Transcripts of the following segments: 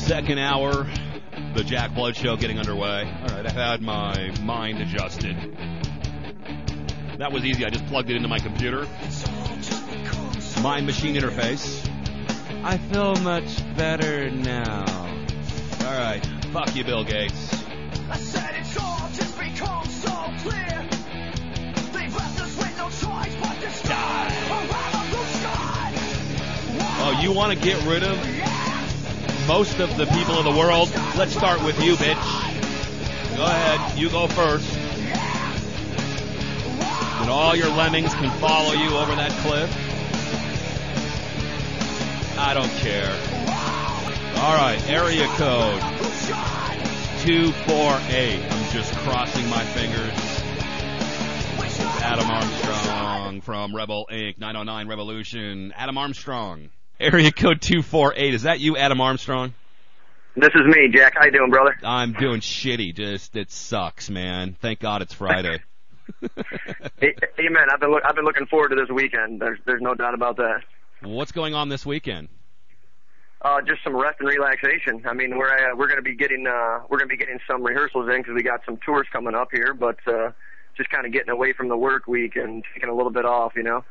Second hour, the Jack Blood Show getting underway. All right, I had my mind adjusted. That was easy. I just plugged it into my computer. Mind-machine interface. I feel much better now. All right, fuck you, Bill Gates. I said it's all just become so clear. They left us with no choice but to die. Oh, you want to get rid of most of the people of the world? Let's start with you, bitch. Go ahead. You go first. And all your lemmings can follow you over that cliff. I don't care. All right, area code 248. I'm just crossing my fingers. It's Adam Armstrong from Rebel Inc. 909 Revolution. Adam Armstrong. Area code 248. Is that you, Adam Armstrong? This is me, Jack. How you doing, brother? I'm doing shitty. Just it sucks, man. Thank God it's Friday. Hey, man, I've been looking forward to this weekend. There's no doubt about that. What's going on this weekend? Just some rest and relaxation. I mean, we're going to be getting some rehearsals in because we got some tours coming up here, but just kind of getting away from the work week and taking a little bit off, you know.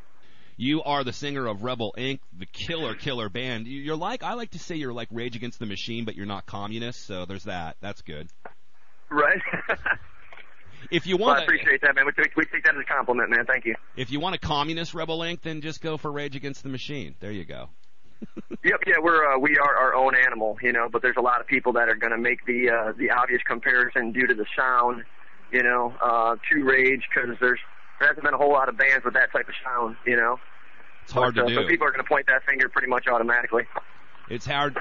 You are the singer of Rebel Inc., the killer band. I like to say you're like Rage Against the Machine, but you're not communist, so there's that. That's good. Right. If you want, well, I appreciate that, man. We take that as a compliment, man. Thank you. If you want a communist Rebel Inc., then just go for Rage Against the Machine. There you go. Yep, yeah, we are our own animal, you know. But there's a lot of people that are going to make the obvious comparison due to the sound, you know, to Rage, because there hasn't been a whole lot of bands with that type of sound, you know. It's hard to do. So people are going to point that finger pretty much automatically. It's hard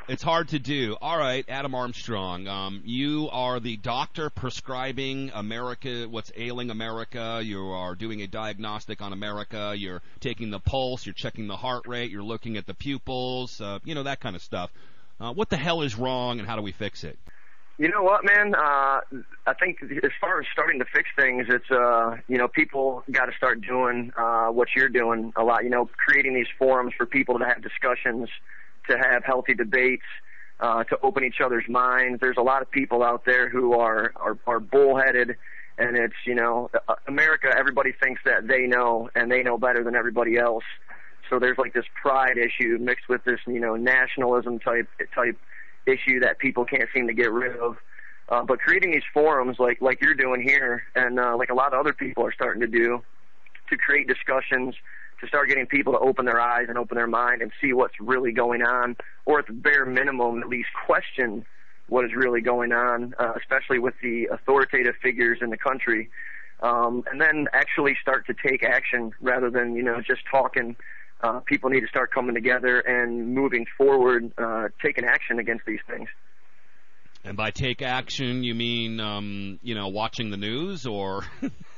to do. All right, Adam Armstrong, you are the doctor prescribing America, what's ailing America. You are doing a diagnostic on America. You're taking the pulse. You're checking the heart rate. You're looking at the pupils, that kind of stuff. What the hell is wrong, and how do we fix it? You know what, man? I think as far as starting to fix things, it's, people got to start doing what you're doing a lot, creating these forums for people to have discussions, to have healthy debates, to open each other's minds. There's a lot of people out there who are bullheaded, and it's, America, everybody thinks that they know, and they know better than everybody else. So there's like this pride issue mixed with this, nationalism type issue that people can't seem to get rid of. But creating these forums like you're doing here, and like a lot of other people are starting to do, to create discussions, to start getting people to open their eyes and open their mind and see what's really going on, or at the bare minimum, at least question what is really going on, especially with the authoritative figures in the country, and then actually start to take action rather than, just talking. People need to start coming together and moving forward, taking action against these things. And by take action, you mean, watching the news, or?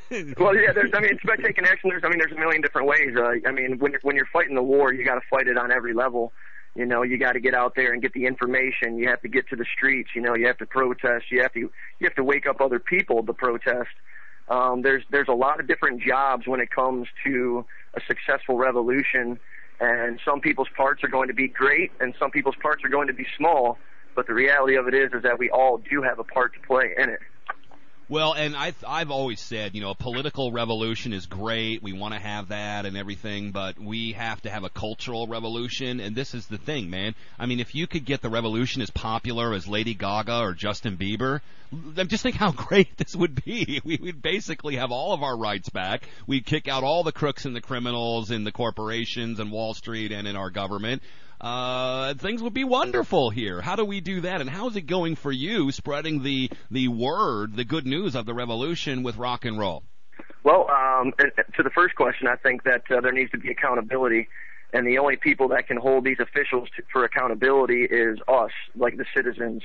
Well, yeah. It's about taking action. There's a million different ways. When you're fighting the war, you got to fight it on every level. You got to get out there and get the information. You have to get to the streets. You have to protest. You have to wake up other people to protest. There's a lot of different jobs when it comes to a successful revolution, and some people's parts are going to be great, and some people's parts are going to be small. But the reality of it is that we all do have a part to play in it. Well, and I've always said, a political revolution is great. We want to have that and everything, but we have to have a cultural revolution, and this is the thing, man. I mean, if you could get the revolution as popular as Lady Gaga or Justin Bieber, just think how great this would be. We would basically have all of our rights back. We'd kick out all the crooks and the criminals in the corporations and Wall Street and in our government. Things would be wonderful here. How do we do that? And how is it going for you, spreading the word, the good news of the revolution with rock and roll? Well, to the first question, I think that there needs to be accountability, and the only people that can hold these officials for accountability is us, like the citizens,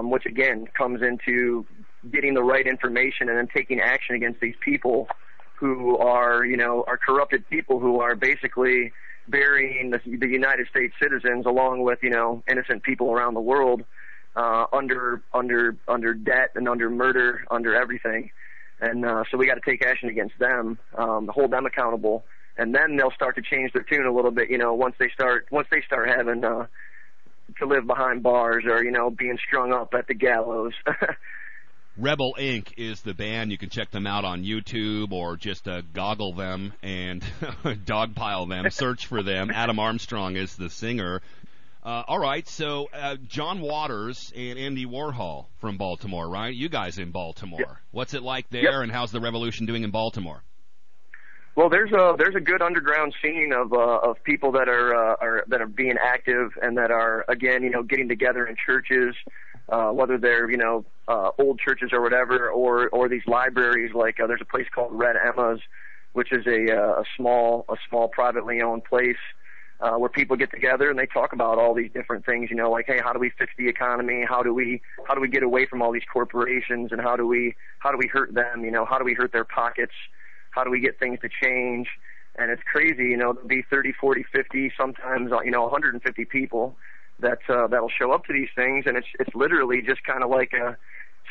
which again comes into getting the right information and then taking action against these people who are corrupted people who are basically burying the United States citizens along with, innocent people around the world, under debt and under murder, under everything. And so we got to take action against them, hold them accountable, and then they'll start to change their tune a little bit, once they start having, to live behind bars or, being strung up at the gallows. Rebel Inc. is the band. You can check them out on YouTube or just goggle them and dogpile them. Search for them. Adam Armstrong is the singer. All right, so John Waters and Andy Warhol from Baltimore, right? You guys in Baltimore. Yep. What's it like there, Yep. and how's the revolution doing in Baltimore? Well, there's a good underground scene of people that are being active and that are, again, getting together in churches, whether they're old churches or whatever, or these libraries. Like there's a place called Red Emma's, which is a small privately owned place where people get together and they talk about all these different things. Like, hey, how do we fix the economy? How do we get away from all these corporations, and how do we hurt them? How do we hurt their pockets? How do we get things to change? And it's crazy, there'll be 30, 40, 50, sometimes 150 people that'll show up to these things, and it's literally just kind of like a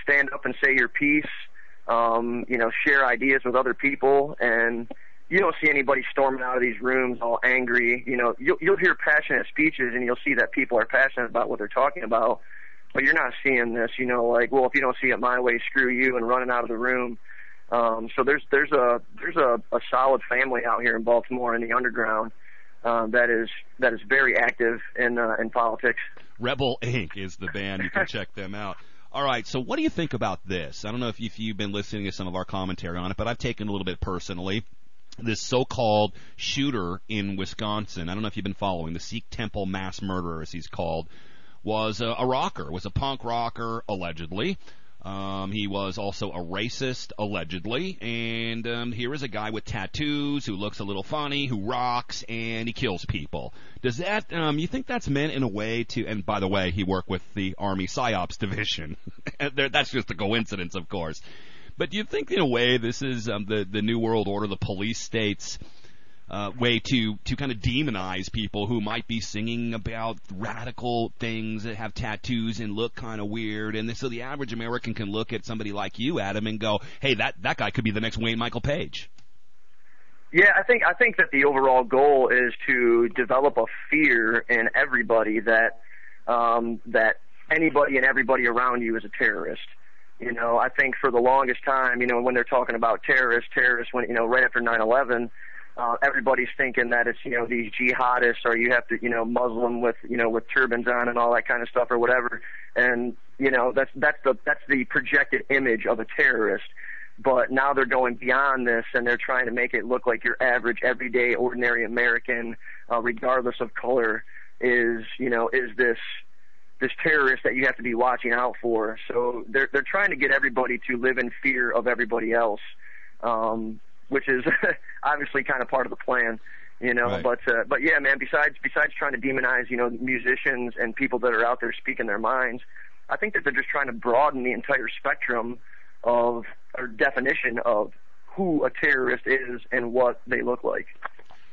stand up and say your piece, share ideas with other people, and you don't see anybody storming out of these rooms all angry. You'll hear passionate speeches, and you'll see that people are passionate about what they're talking about, but you're not seeing this, like, well, if you don't see it my way, screw you, and running out of the room. So there's a solid family out here in Baltimore in the underground that is very active in politics. Rebel Inc. is the band. You can check them out. All right, so what do you think about this? I don't know if you've been listening to some of our commentary on it, but I've taken it a little bit personally. This so-called shooter in Wisconsin, I don't know if you've been following, the Sikh temple mass murderer, as he's called, was a rocker, was a punk rocker, allegedly. He was also a racist, allegedly, and here is a guy with tattoos who looks a little funny, who rocks, and he kills people. Does that, you think that's meant in a way to, and by the way, he worked with the Army PsyOps division. That's just a coincidence, of course. But do you think, in a way, this is the New World Order, the police state's way to kind of demonize people who might be singing about radical things, that have tattoos and look kind of weird, and so the average American can look at somebody like you, Adam, and go, hey, that guy could be the next Wayne Michael Page? Yeah, I think that the overall goal is to develop a fear in everybody that anybody and everybody around you is a terrorist. I think for the longest time, when they're talking about terrorists, when right after 9/11. Everybody's thinking that it's, these jihadists, or you have to, Muslim with turbans on and all that kind of stuff or whatever. And, that's the projected image of a terrorist. But now they're going beyond this, and they're trying to make it look like your average, everyday, ordinary American, regardless of color, is this terrorist that you have to be watching out for. So they're trying to get everybody to live in fear of everybody else. Which is obviously kind of part of the plan, Right. But yeah, man, besides trying to demonize, musicians and people that are out there speaking their minds, I think that they're just trying to broaden the entire spectrum or definition of who a terrorist is and what they look like.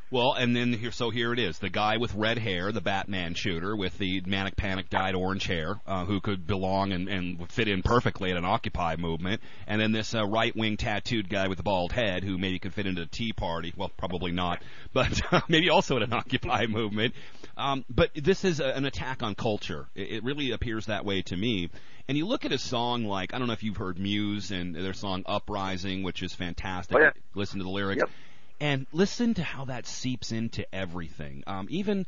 Well, and then here it is. The guy with red hair, the Batman shooter with the manic panic dyed orange hair, who could belong and fit in perfectly at an Occupy movement. And then this right-wing tattooed guy with the bald head who maybe could fit into a Tea Party. Well, probably not, but maybe also at an Occupy movement. But this is an attack on culture. It really appears that way to me. And you look at a song like, I don't know if you've heard Muse and their song Uprising, which is fantastic. Oh, yeah. Listen to the lyrics. Yep. And listen to how that seeps into everything. Even,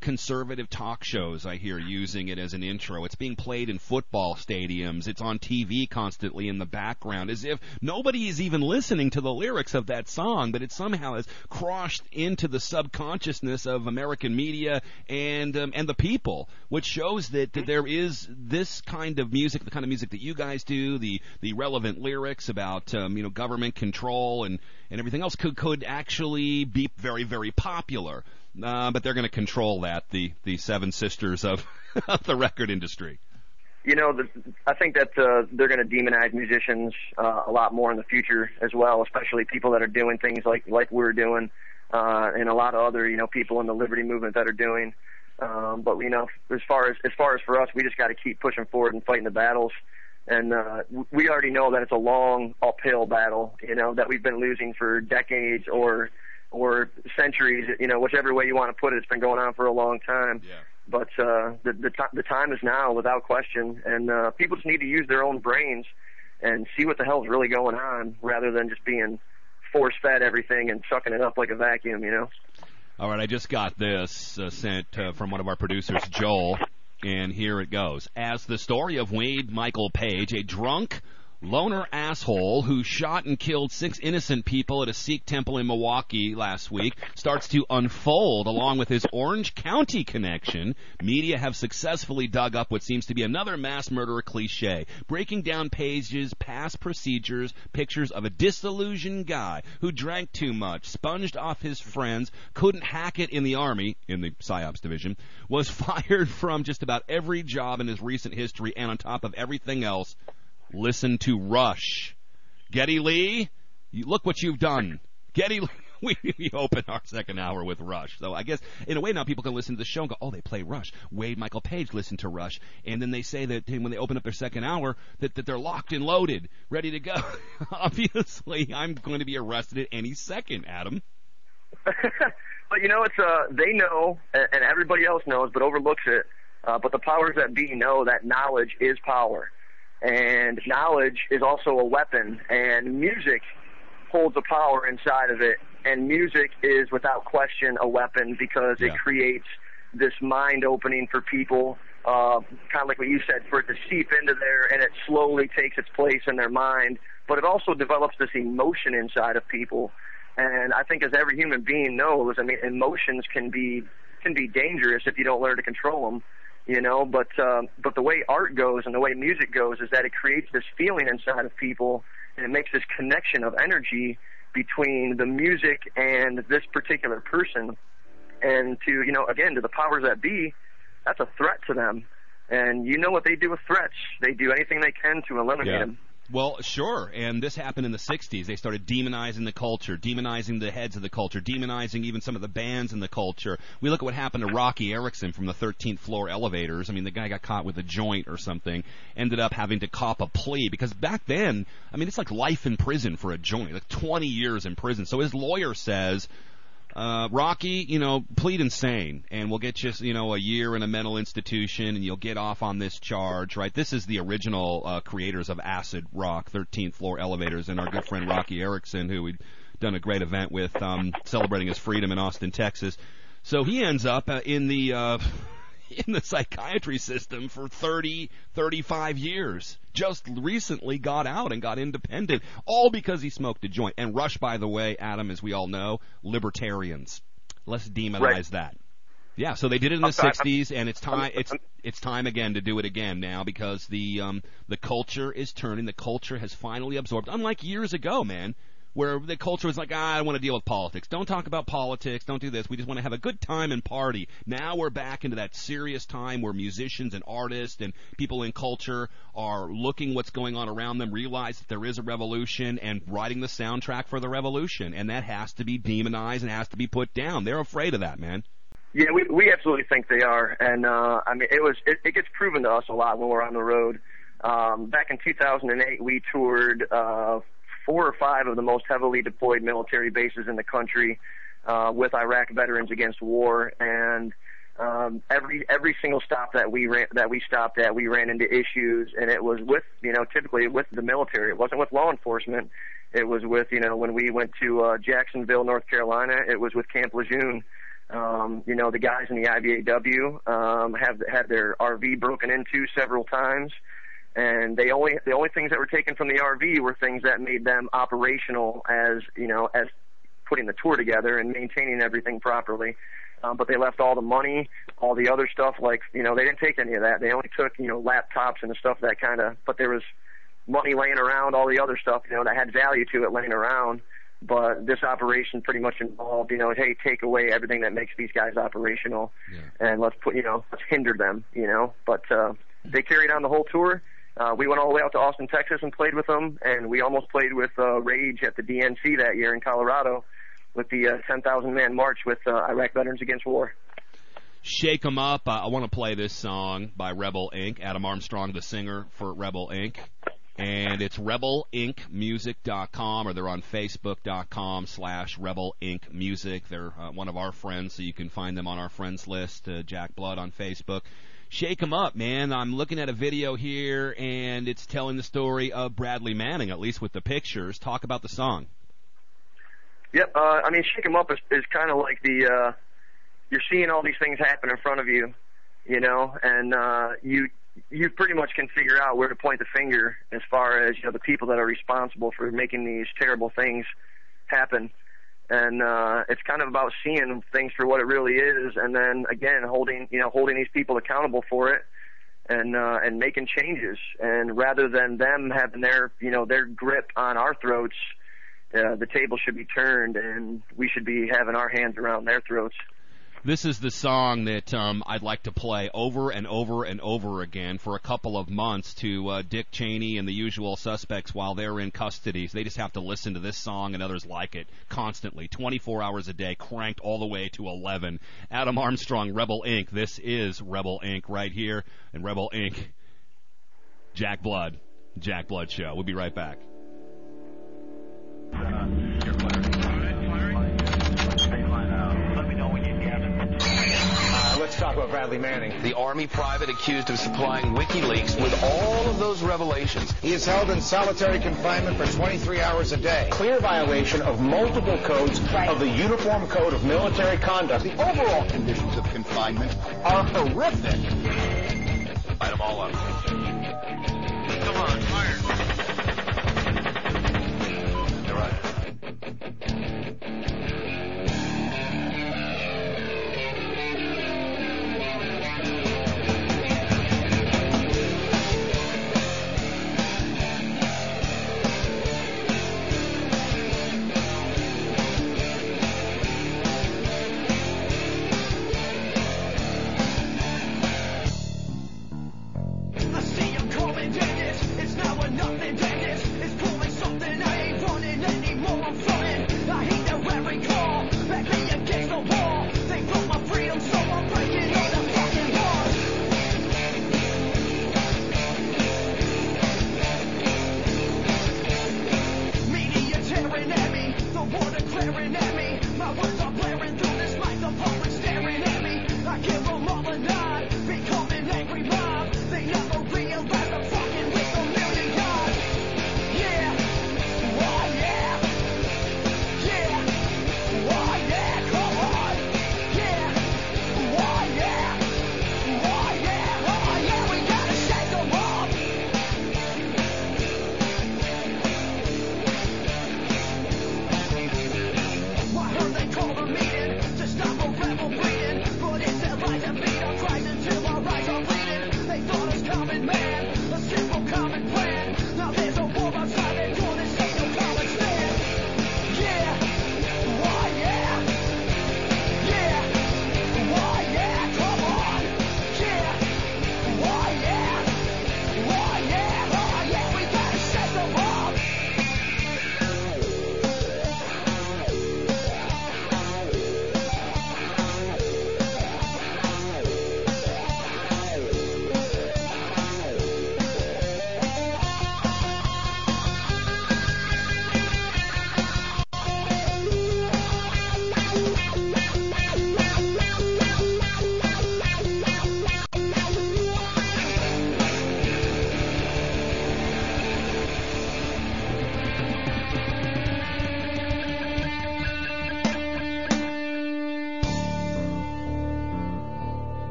conservative talk shows, I hear, using it as an intro. It's being played in football stadiums. It's on TV constantly in the background, as if nobody is even listening to the lyrics of that song, but it somehow has crossed into the subconsciousness of American media and the people, which shows that there is this kind of music, the kind of music that you guys do, the relevant lyrics about, government control and everything else could actually be very, very popular. But they're going to control that, the Seven Sisters of the record industry. I think that they're going to demonize musicians a lot more in the future as well, especially people that are doing things like we're doing, and a lot of other, people in the liberty movement that are doing. But as far as for us, we just got to keep pushing forward and fighting the battles. And we already know that it's a long uphill battle, that we've been losing for decades or centuries, whichever way you want to put it. It's been going on for a long time. Yeah. But the time is now, without question, and people just need to use their own brains and see what the hell's really going on, rather than just being force-fed everything and sucking it up like a vacuum, you know? All right, I just got this sent from one of our producers, Joel, and here it goes. As the story of Wade Michael Page, a drunk loner asshole who shot and killed 6 innocent people at a Sikh temple in Milwaukee last week, starts to unfold along with his Orange County connection, media have successfully dug up what seems to be another mass murderer cliche, breaking down Page's past procedures, pictures of a disillusioned guy who drank too much, sponged off his friends, couldn't hack it in the Army, in the PSYOPs division, was fired from just about every job in his recent history, and on top of everything else, listen to Rush. Geddy Lee, look what you've done. Geddy Lee, we open our second hour with Rush. So I guess, in a way, now people can listen to the show and go, oh, they play Rush. Wade Michael Page listened to Rush. And then they say that when they open up their second hour, that they're locked and loaded, ready to go. Obviously, I'm going to be arrested at any second, Adam. But, you know, it's they know, and everybody else knows, but overlooks it. But the powers that be know that knowledge is power. And knowledge is also a weapon, and music holds a power inside of it, and music is without question a weapon because it creates this mind opening for people, kind of like what you said, for it to seep into there, and it slowly takes its place in their mind, but it also develops this emotion inside of people. And I think, as every human being knows, I mean, emotions can be dangerous if you don't learn to control them. You know, but the way art goes and the way music goes is that it creates this feeling inside of people, and it makes this connection of energy between the music and this particular person. And to, you know, again, to the powers that be, that's a threat to them. And you know what they do with threats. They do anything they can to eliminate them. Well, sure, and this happened in the 60s. They started demonizing the culture, demonizing the heads of the culture, demonizing even some of the bands in the culture. We look at what happened to Rocky Erickson from the 13th floor elevators. I mean, the guy got caught with a joint or something, ended up having to cop a plea, because back then, I mean, it's like life in prison for a joint, like 20 years in prison. So his lawyer says, Rocky, you know, plead insane, and we'll get you, you know, a year in a mental institution, and you'll get off on this charge, right? This is the original creators of acid rock, 13th floor elevators, and our good friend Rocky Erickson, who we'd done a great event with, celebrating his freedom in Austin, Texas. So he ends up in the psychiatry system for 35 years. Just recently got out and got independent, all because he smoked a joint. And Rush, by the way, Adam, as we all know, libertarians. Let's demonize that. Yeah, so they did it in the 60s, and it's time again to do it again now, because the culture is turning. The culture has finally absorbed, unlike years ago, man, where the culture was like, I don't want to deal with politics. Don't talk about politics. Don't do this. We just want to have a good time and party. Now we're back into that serious time where musicians and artists and people in culture are looking what's going on around them, realize that there is a revolution, and writing the soundtrack for the revolution. And that has to be demonized and has to be put down. They're afraid of that, man. Yeah, we absolutely think they are. And, I mean, it gets proven to us a lot when we're on the road. Back in 2008, we toured 4 or 5 of the most heavily deployed military bases in the country with Iraq Veterans Against War, and every single stop that we stopped at, we ran into issues, and it was with, you know, typically with the military. It wasn't with law enforcement. It was with, you know, when we went to Jacksonville, North Carolina, it was with Camp Lejeune. You know, the guys in the IBAW have had their RV broken into several times. And the only things that were taken from the RV were things that made them operational, as, you know, as putting the tour together and maintaining everything properly. But they left all the money, all the other stuff, like, you know, they didn't take any of that. They only took, you know, laptops and the stuff that kind of, but there was money laying around, all the other stuff, you know, that had value to it laying around. But this operation pretty much involved, you know, hey, take away everything that makes these guys operational, and let's hinder them, you know. But they carried on the whole tour. We went all the way out to Austin, Texas, and played with them, and we almost played with Rage at the DNC that year in Colorado with the 10,000-man march with Iraq Veterans Against War. Shake 'em up. I want to play this song by Rebel Inc., Adam Armstrong, the singer for Rebel Inc., And it's rebelincmusic.com, or they're on facebook.com/rebelincmusic. They're one of our friends, so you can find them on our friends list, Jack Blood on Facebook. Shake 'em up, man. I'm looking at a video here, and it's telling the story of Bradley Manning, at least with the pictures. Talk about the song. Yep. I mean, Shake 'em Up is kind of like the you're seeing all these things happen in front of you, you know, and you pretty much can figure out where to point the finger as far as, you know, the people that are responsible for making these terrible things happen. And it's kind of about seeing things for what it really is, and then again holding these people accountable for it, and making changes. And rather than them having their grip on our throats, the table should be turned, and we should be having our hands around their throats. This is the song that I'd like to play over and over and over again for a couple of months to Dick Cheney and the usual suspects while they're in custody. They just have to listen to this song and others like it constantly, 24 hours a day, cranked all the way to 11. Adam Armstrong, Rebel Inc. This is Rebel Inc. right here, and Rebel Inc. Jack Blood Show. We'll be right back. Let's talk about Bradley Manning. The Army private accused of supplying WikiLeaks with all of those revelations. He is held in solitary confinement for 23 hours a day. Clear violation of multiple codes of the Uniform Code of Military Conduct. The overall conditions of confinement are horrific. Light them all up. Come on, fire. You're right.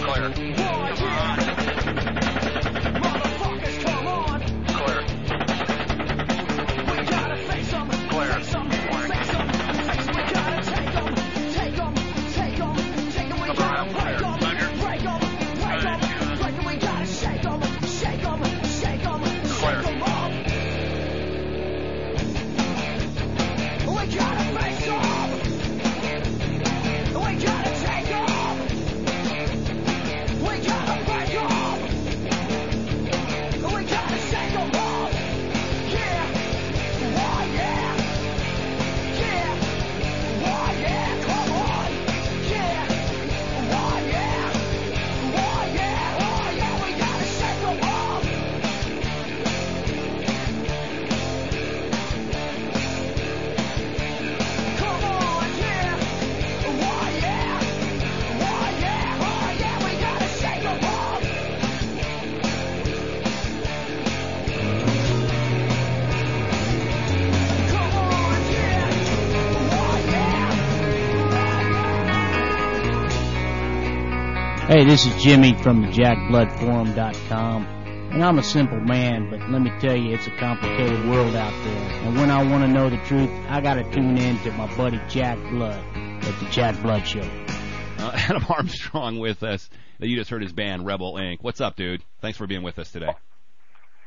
Clear. Motherfuckers, come on! Hey, this is Jimmy from the JackBloodForum.com. And I'm a simple man, but let me tell you, it's a complicated world out there. And when I want to know the truth, I got to tune in to my buddy Jack Blood at the Jack Blood Show. Adam Armstrong with us. You just heard his band, Rebel Inc. What's up, dude? Thanks for being with us today.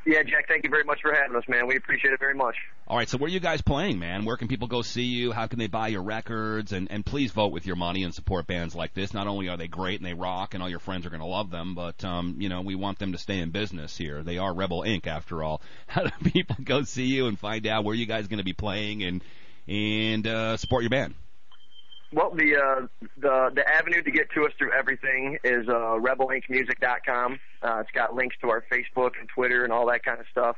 Yeah, Jack, thank you very much for having us, man. We appreciate it very much. All right, so where are you guys playing, man? Where can people go see you? How can they buy your records? And please vote with your money and support bands like this. Not only are they great and they rock and all your friends are going to love them, but, we want them to stay in business here. They are Rebel Inc., after all. How do people go see you and find out where you guys are going to be playing and support your band? Well, the avenue to get to us through everything is rebelincmusic.com. It's got links to our Facebook and Twitter and all that kind of stuff,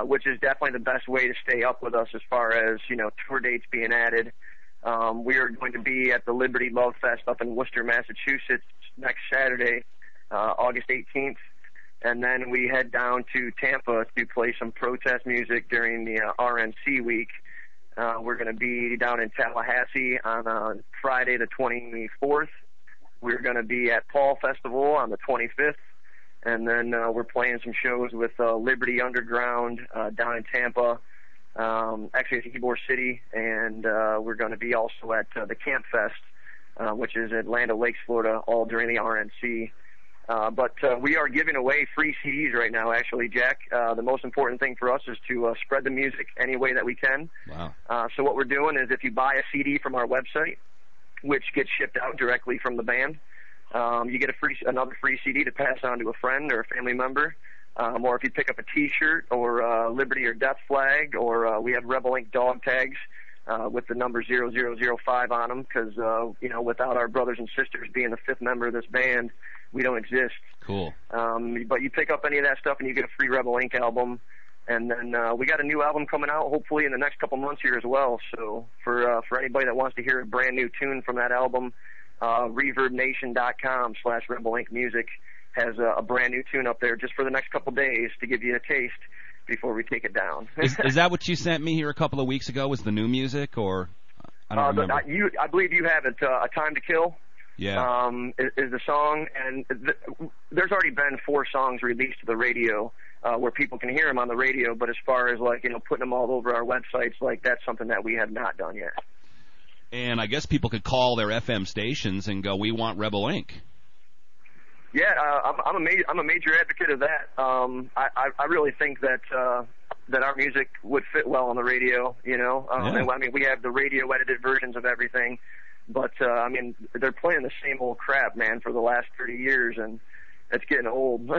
which is definitely the best way to stay up with us as far as, tour dates being added. We are going to be at the Liberty Love Fest up in Worcester, Massachusetts next Saturday, August 18th. And then we head down to Tampa to play some protest music during the RNC week. We're going to be down in Tallahassee on Friday the 24th. We're going to be at Paul Festival on the 25th. And then we're playing some shows with Liberty Underground down in Tampa, actually at Ybor City. And we're going to be also at the Camp Fest, which is at Land O'Lakes, Florida, all during the RNC. But we are giving away free CDs right now, actually, Jack. The most important thing for us is to spread the music any way that we can. Wow. So what we're doing is if you buy a CD from our website, which gets shipped out directly from the band, you get another free CD to pass on to a friend or a family member. Or if you pick up a T-shirt or Liberty or Death flag, or we have Rebel Inc. dog tags with the number 0005 on them, because, without our brothers and sisters being the fifth member of this band, we don't exist. Cool. But you pick up any of that stuff and you get a free Rebel Inc. album. And then we got a new album coming out hopefully in the next couple months here as well. So for anybody that wants to hear a brand new tune from that album, ReverbNation.com/Rebel Inc. Music has a brand new tune up there just for the next couple days to give you a taste before we take it down. Is that what you sent me here a couple of weeks ago? Was the new music, or I don't remember? I believe you have it. A Time to Kill. Yeah. Is the song, and there's already been 4 songs released to the radio where people can hear them on the radio, but as far as putting them all over our websites, that's something that we have not done yet. And I guess people could call their FM stations and go, "We want Rebel Inc." Yeah, I'm a major advocate of that. I really think that our music would fit well on the radio. Yeah. And, we have the radio edited versions of everything. But, they're playing the same old crap, man, for the last 30 years, and it's getting old.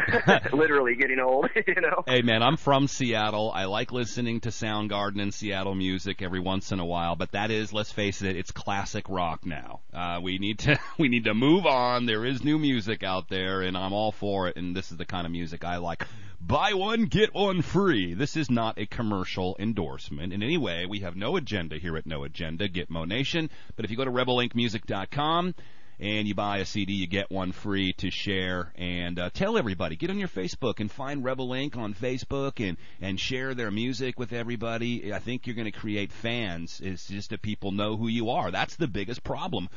Literally getting old, Hey, man, I'm from Seattle. I like listening to Soundgarden and Seattle music every once in a while, but that is, let's face it, it's classic rock now. We need to move on. There is new music out there, and I'm all for it, and this is the kind of music I like. Buy one, get one free. This is not a commercial endorsement. In any way, we have no agenda here at No Agenda, Gitmo Nation. But if you go to rebelincmusic.com and you buy a CD, you get one free to share. And tell everybody. Get on your Facebook and find Rebel Inc. on Facebook and share their music with everybody. I think you're going to create fans. It's just that people know who you are. That's the biggest problem.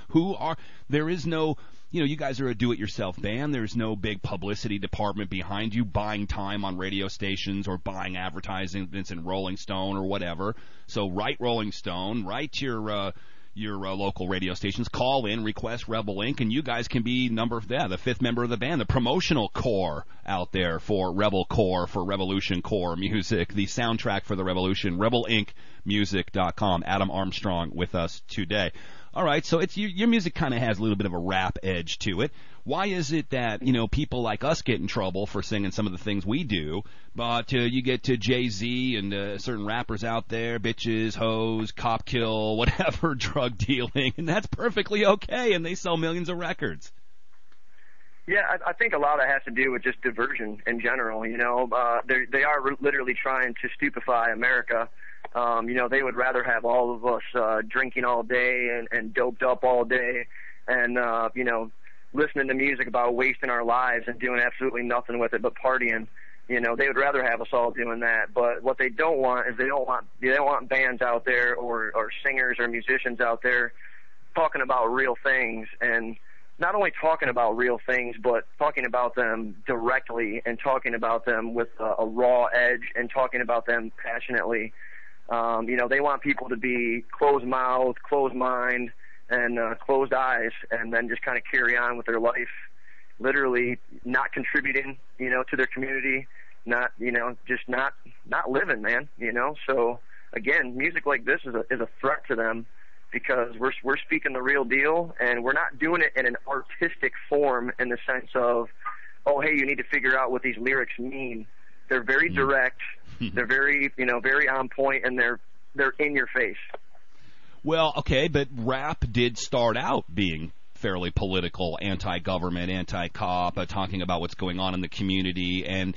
There is no... you guys are a do-it-yourself band. There's no big publicity department behind you buying time on radio stations or buying advertisements in Rolling Stone or whatever. So write Rolling Stone, write your local radio stations, call in, request Rebel Inc., and you guys can be the fifth member of the band, the promotional core out there for Rebel Core, for Revolution Core music, the soundtrack for the revolution, rebelincmusic.com. Adam Armstrong with us today. All right, so your music kind of has a little bit of a rap edge to it. Why is it that, people like us get in trouble for singing some of the things we do, but you get to Jay-Z and certain rappers out there, bitches, hoes, cop kill, whatever, drug dealing, and that's perfectly okay, and they sell millions of records? Yeah, I think a lot of it has to do with just diversion in general. They are literally trying to stupefy America. They would rather have all of us drinking all day and doped up all day and, listening to music about wasting our lives and doing absolutely nothing with it but partying. They would rather have us all doing that. But what they don't want is they don't want bands out there or singers or musicians out there talking about real things and not only talking about real things, but talking about them directly and talking about them with a raw edge and talking about them passionately. They want people to be closed mouth, closed mind, and closed eyes, and then just kind of carry on with their life, literally not contributing, to their community, not living, man, So again, music like this is a threat to them, because we're speaking the real deal, and we're not doing it in an artistic form in the sense of, oh, hey, you need to figure out what these lyrics mean. They're very direct, they're very, very on point, and they're in your face. Well, okay, but rap did start out being fairly political, anti-government, anti-cop, talking about what's going on in the community, and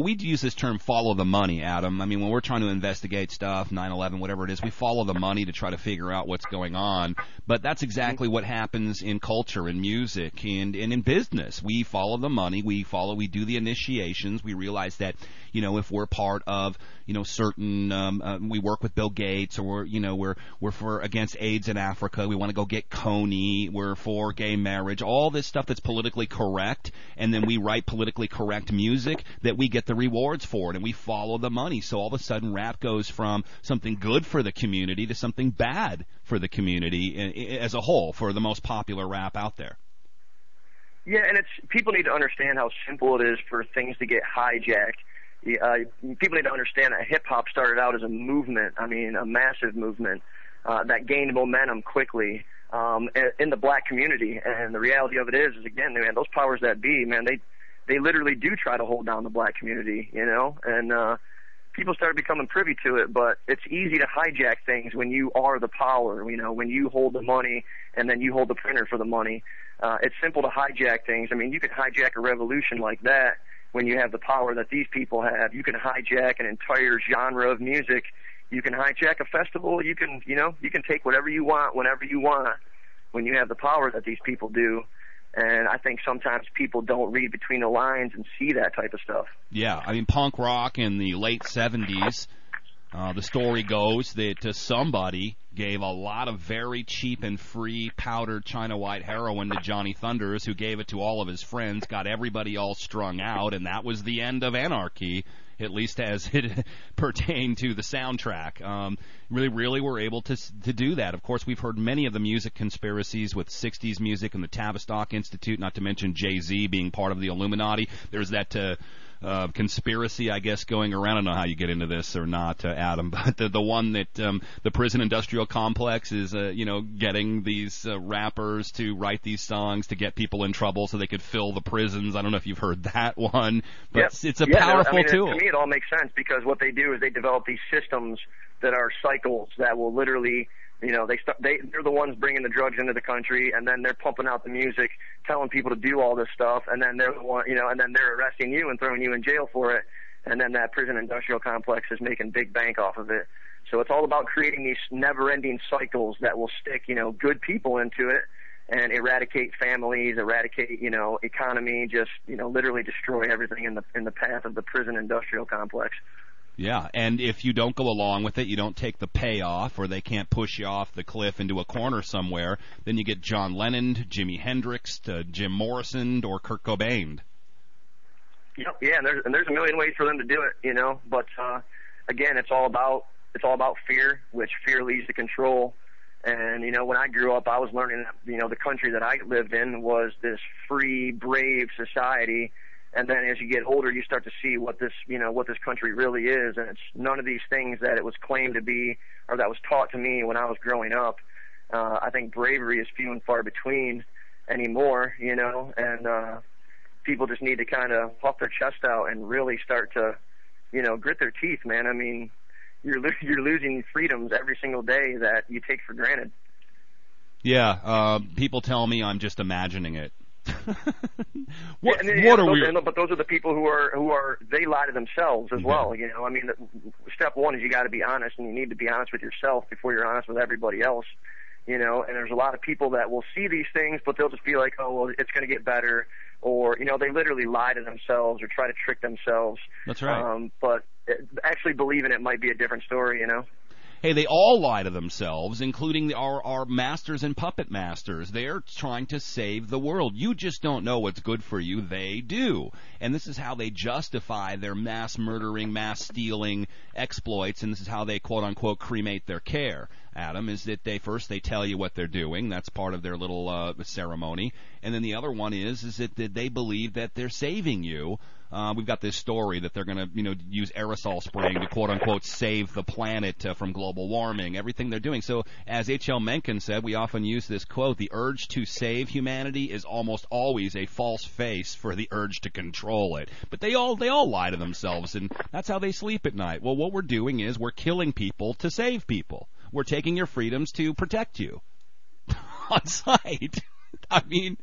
we'd use this term follow the money, Adam. I mean, when we're trying to investigate stuff, 9/11, whatever it is, we follow the money to try to figure out what's going on, but that's exactly what happens in culture, in music, and in business. We follow the money, we do the initiations, we realize that, if we're part of, certain, we work with Bill Gates, or we're for against AIDS in Africa, we want to go get Coney, we're for gay marriage, all this stuff that's politically correct, and then we write politically correct music that we get the rewards for it, and we follow the money. So all of a sudden rap goes from something good for the community to something bad for the community as a whole, for the most popular rap out there. Yeah, and people need to understand how simple it is for things to get hijacked. People need to understand that hip-hop started out as a movement, a massive movement that gained momentum quickly in the black community. And the reality of it is again, man, those powers that be, man, they literally do try to hold down the black community, and people started becoming privy to it. But it's easy to hijack things when you are the power, when you hold the money and then you hold the printer for the money. It's simple to hijack things. You can hijack a revolution like that when you have the power that these people have. You can hijack an entire genre of music. You can hijack a festival. You can take whatever you want whenever you want when you have the power that these people do. And I think sometimes people don't read between the lines and see that type of stuff. Yeah, punk rock in the late 70s, the story goes that somebody gave a lot of very cheap and free powdered China White heroin to Johnny Thunders, who gave it to all of his friends, got everybody all strung out, and that was the end of anarchy, at least as it pertained to the soundtrack. Really were able to do that. Of course, we've heard many of the music conspiracies with 60s music and the Tavistock Institute, not to mention Jay-Z being part of the Illuminati. There's that conspiracy, I guess, going around. I don't know how you get into this or not, Adam, but the one that the prison industrial complex is, getting these rappers to write these songs to get people in trouble so they could fill the prisons. I don't know if you've heard that one, but it's a powerful tool. To me, it all makes sense, because what they do is they develop these systems that are cycles that will literally, they're the ones bringing the drugs into the country, and then they're pumping out the music, telling people to do all this stuff, and then they're the one, and then they're arresting you and throwing you in jail for it, and then that prison industrial complex is making big bank off of it. So it's all about creating these never-ending cycles that will stick, good people into it and eradicate families, eradicate, economy, just, literally destroy everything in the path of the prison industrial complex. Yeah, and if you don't go along with it, you don't take the payoff, or they can't push you off the cliff into a corner somewhere, then you get John Lennon, Jimi Hendrix, Jim Morrison, or Kurt Cobain. Yeah, and there's a million ways for them to do it, but again, it's all about fear, which fear leads to control. And when I grew up, I was learning that the country that I lived in was this free, brave society. And then as you get older, you start to see what this country really is, and it's none of these things that it was claimed to be, or that was taught to me when I was growing up. I think bravery is few and far between anymore, and people just need to kind of puff their chest out and really start to, grit their teeth, man. You're losing freedoms every single day that you take for granted. Yeah, people tell me I'm just imagining it. What are we? But those are the people who are they lie to themselves as well. Step one is you got to be honest, and you need to be honest with yourself before you're honest with everybody else. And there's a lot of people that will see these things, but they'll just be like, oh, well, it's going to get better, or they literally lie to themselves or try to trick themselves. That's right. But actually believing it might be a different story. Hey, they all lie to themselves, including our masters and puppet masters. They're trying to save the world. You just don't know what's good for you. They do. And this is how they justify their mass murdering, mass stealing exploits, and this is how they, quote-unquote, cremate their care, Adam, is that they tell you what they're doing. That's part of their little ceremony. And then the other one is that they believe that they're saving you. We've got this story that they're going to, use aerosol spraying to, quote-unquote, save the planet from global warming, everything they're doing. So, as H.L. Mencken said, we often use this quote, the urge to save humanity is almost always a false face for the urge to control it. But they all lie to themselves, and that's how they sleep at night. Well, what we're doing is we're killing people to save people. We're taking your freedoms to protect you on sight. I mean,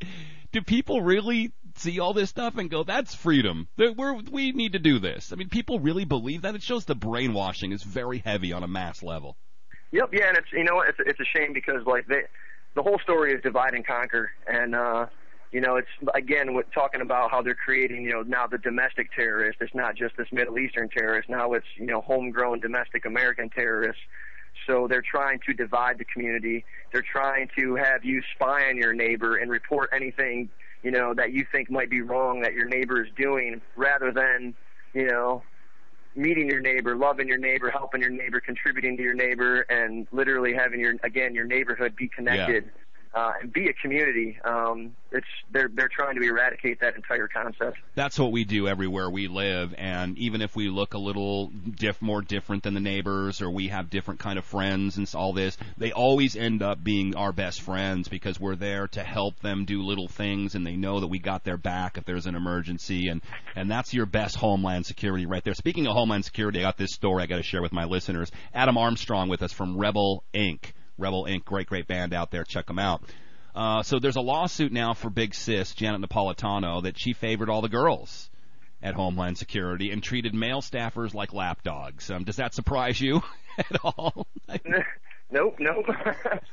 do people really see all this stuff and go, that's freedom? We need to do this. I mean, people really believe that? It shows the brainwashing is very heavy on a mass level. Yep, yeah, and it's a shame because the whole story is divide and conquer, and it's again talking about how they're creating now the domestic terrorist. It's not just this Middle Eastern terrorist. Now it's homegrown domestic American terrorists. So they're trying to divide the community. They're trying to have you spy on your neighbor and report anything, that you think might be wrong that your neighbor is doing, rather than, meeting your neighbor, loving your neighbor, helping your neighbor, contributing to your neighbor, and literally having your neighborhood be connected. Yeah. And be a community. They're trying to eradicate that entire concept. That's what we do everywhere we live, and even if we look a little more different than the neighbors, or we have different kind of friends and all this, they always end up being our best friends because we're there to help them do little things, and they know that we got their back if there's an emergency, and that's your best homeland security right there. Speaking of homeland security, I got this story I got to share with my listeners. Adam Armstrong with us from Rebel Inc. Rebel Inc., great band out there. Check them out. So there's a lawsuit now for Big Sis, Janet Napolitano, that she favored all the girls at Homeland Security and treated male staffers like lapdogs. Does that surprise you at all? Nope.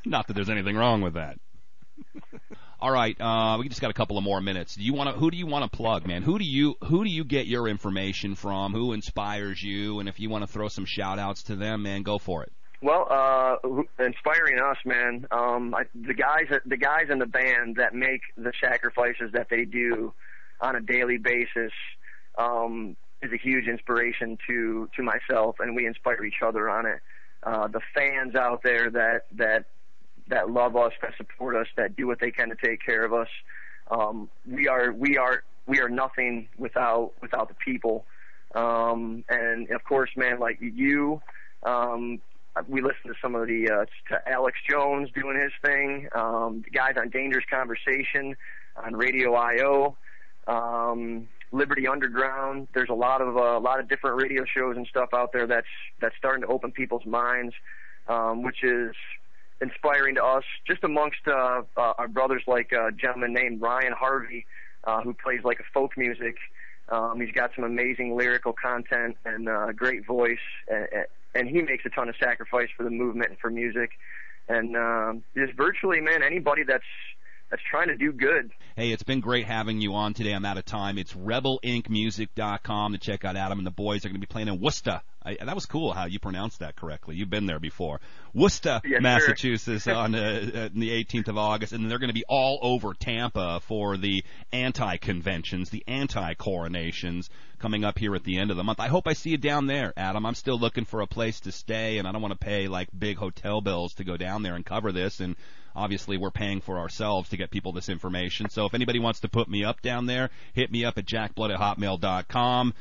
Not that there's anything wrong with that. All right, we just got a couple of more minutes. Who do you want to plug, man? Who do you get your information from? Who inspires you? And if you want to throw some shout-outs to them, man, go for it. Well, inspiring us, man. The guys in the band that make the sacrifices that they do on a daily basis is a huge inspiration to myself, and we inspire each other on it. The fans out there that love us, that support us, that do what they can to take care of us. We are nothing without the people. And of course, man, like you. We listened to some of to Alex Jones doing his thing, the guys on Dangerous Conversation, on Radio I.O., Liberty Underground. There's a lot of different radio shows and stuff out there that's starting to open people's minds, which is inspiring to us. Just amongst our brothers, like a gentleman named Ryan Harvey, who plays like a folk music. He's got some amazing lyrical content and great voice. And he makes a ton of sacrifice for the movement and for music. And just virtually, man, anybody that's trying to do good. Hey, it's been great having you on today. I'm out of time. It's rebelincmusic.com to check out Adam and the boys. They're going to be playing in Worcester. That was cool how you pronounced that correctly. You've been there before. Worcester, yes, Massachusetts on the 18th of August. And they're going to be all over Tampa for the anti-conventions, the anti-coronations coming up here at the end of the month. I hope I see you down there, Adam. I'm still looking for a place to stay, and I don't want to pay like big hotel bills to go down there and cover this. And obviously we're paying for ourselves to get people this information. So if anybody wants to put me up down there, hit me up at jackblood@hotmail.com.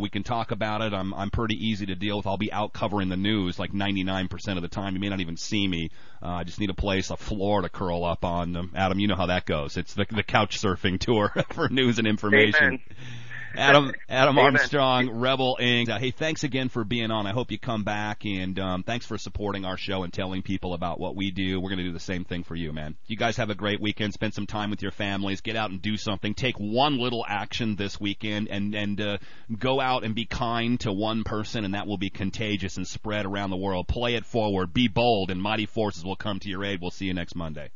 We can talk about it. I'm pretty easy to deal with. I'll be out covering the news like 99% of the time. You may not even see me. I just need a floor to curl up on. Adam, you know how that goes. It's the couch surfing tour for news and information. Amen. Adam Armstrong, Rebel Inc. Hey, thanks again for being on. I hope you come back, and thanks for supporting our show and telling people about what we do. We're going to do the same thing for you, man. You guys have a great weekend. Spend some time with your families. Get out and do something. Take one little action this weekend, and go out and be kind to one person, and that will be contagious and spread around the world. Play it forward. Be bold, and mighty forces will come to your aid. We'll see you next Monday.